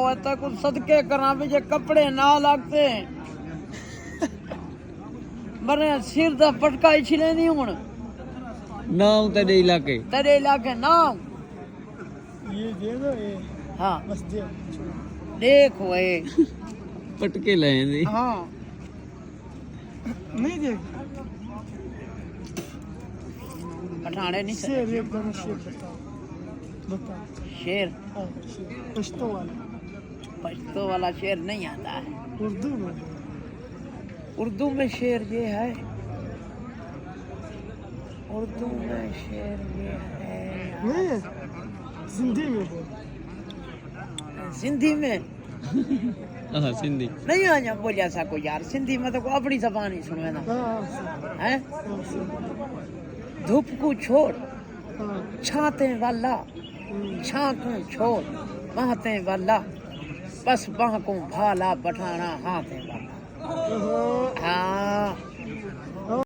आता कुछ सदके करा भी जे कपड़े ना लगते मरे सिर दा पटका ही छिले नहीं हुन नाम तेरे इलाके तेरे इलाके नाम ये दे दो ये हाँ बस दे देखो ये पटके लेंदी हाँ नहीं दे पठाने नहीं सर शेर एक बार शेर बताओ बताओ शेर हाँ शेर पश्तो वाला पश्तो वाला शेर नहीं आता है उर्दू में उर्दू में शेर ये है उर्दू में शेर ये है नहीं सिंधी में बोल सिंधी में हाँ सिंधी नहीं आ जा बोलिया सा को यार सिंधी में तो अपनी जबान ही सुनवे ना हाँ है हाँ धूप को छोड़ हाँ छाते वाला छाकू छोड़ बहते वाला बस बाह को भाला बठाना हाथे वाला